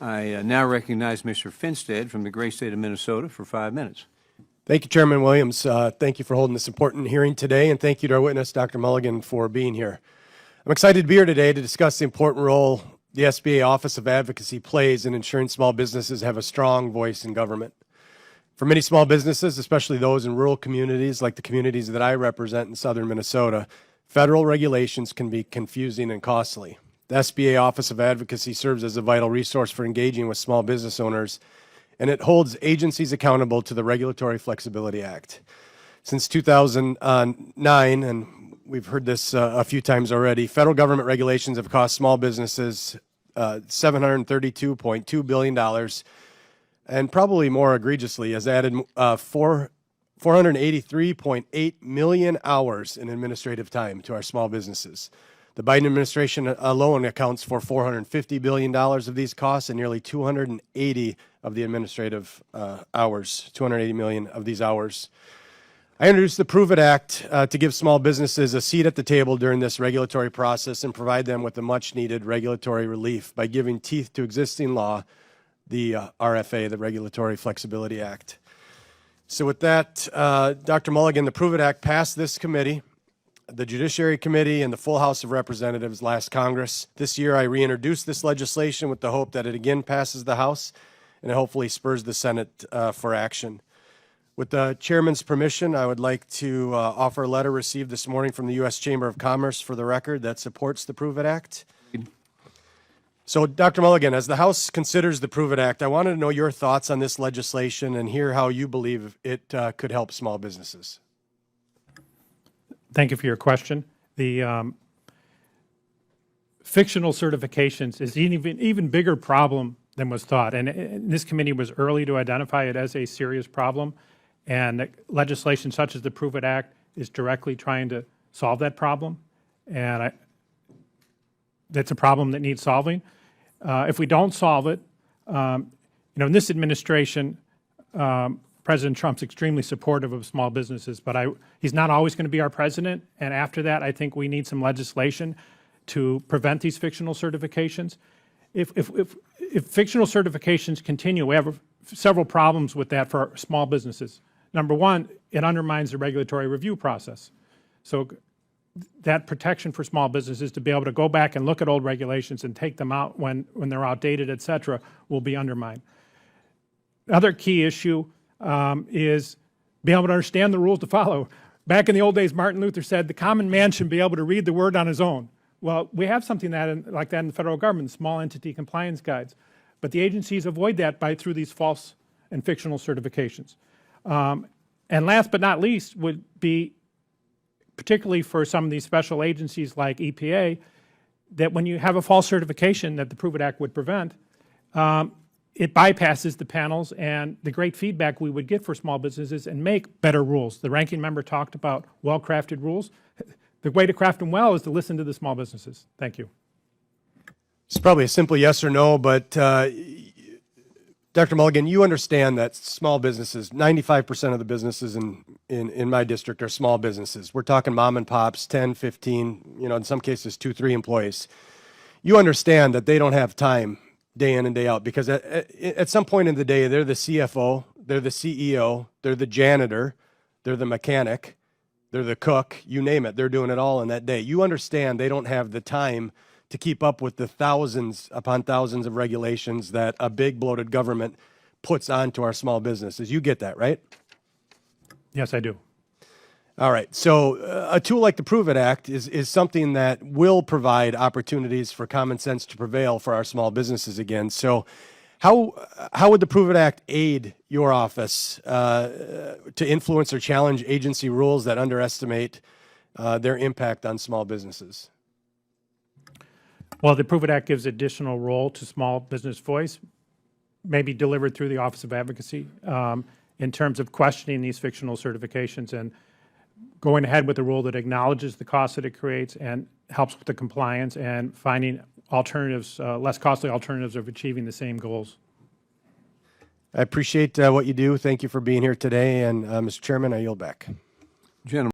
I now recognize Mr. Finstad from the great state of Minnesota for 5 minutes. Thank you, Chairman Williams. Thank you for holding this important hearing today, and thank you to our witness, Dr. Mulligan, for being here. I'm excited to be here today to discuss the important role the SBA Office of Advocacy plays in ensuring small businesses have a strong voice in government. For many small businesses, especially those in rural communities like the communities that I represent in southern Minnesota, federal regulations can be confusing and costly. The SBA Office of Advocacy serves as a vital resource for engaging with small business owners, and it holds agencies accountable to the Regulatory Flexibility Act. Since 2009, and we've heard this a few times already, federal government regulations have cost small businesses $732.2 billion, and probably more egregiously has added 483.8 million hours in administrative time to our small businesses. The Biden administration alone accounts for $450 billion of these costs and nearly 280 of the administrative hours, 280 million of these hours. I introduced the Prove It Act to give small businesses a seat at the table during this regulatory process and provide them with the much needed regulatory relief by giving teeth to existing law, the RFA, the Regulatory Flexibility Act. So with that, Dr. Mulligan, the Prove It Act passed this committee, the Judiciary Committee, and the full House of Representatives last Congress. This year, I reintroduced this legislation with the hope that it again passes the House and it hopefully spurs the Senate for action. With the Chairman's permission, I would like to offer a letter received this morning from the U.S. Chamber of Commerce for the record that supports the Prove It Act. So, Dr. Mulligan, as the House considers the Prove It Act, I wanted to know your thoughts on this legislation and hear how you believe it could help small businesses. Thank you for your question. The fictional certifications is an even bigger problem than was thought, and this committee was early to identify it as a serious problem, and legislation such as the Prove It Act is directly trying to solve that problem, and that's a problem that needs solving. If we don't solve it, in this administration, President Trump's extremely supportive of small businesses, but he's not always going to be our president. And after that, I think we need some legislation to prevent these fictional certifications. If fictional certifications continue, we have several problems with that for small businesses. Number one, it undermines the regulatory review process. So that protection for small businesses to be able to go back and look at old regulations and take them out when they're outdated, et cetera, will be undermined. Another key issue is being able to understand the rules to follow. Back in the old days, Martin Luther said the common man should be able to read the word on his own. Well, we have something like that in the federal government, small entity compliance guides. But the agencies avoid that through these false and fictional certifications. And last but not least would be, particularly for some of these special agencies like EPA, that when you have a false certification that the Prove It Act would prevent, it bypasses the panels and the great feedback we would get for small businesses and make better rules. The ranking member talked about well-crafted rules. The way to craft them well is to listen to the small businesses. Thank you. It's probably a simple yes or no, but Dr. Mulligan, you understand that small businesses, 95% of the businesses in my district are small businesses. We're talking mom and pops, 10, 15, in some cases 2, 3 employees. You understand that they don't have time day in and day out, because at some point in the day, they're the CFO, they're the CEO, they're the janitor, they're the mechanic, they're the cook, you name it, they're doing it all in that day. You understand they don't have the time to keep up with the thousands upon thousands of regulations that a big bloated government puts onto our small businesses. You get that, right? Yes, I do. All right. So a tool like the Prove It Act is something that will provide opportunities for common sense to prevail for our small businesses again. So how would the Prove It Act aid your office to influence or challenge agency rules that underestimate their impact on small businesses? Well, the Prove It Act gives additional role to small business voice, maybe delivered through the Office of Advocacy, in terms of questioning these fictional certifications and going ahead with a rule that acknowledges the cost that it creates and helps with the compliance and finding alternatives, less costly alternatives of achieving the same goals. I appreciate what you do. Thank you for being here today. And Mr. Chairman, I yield back. Gentlemen.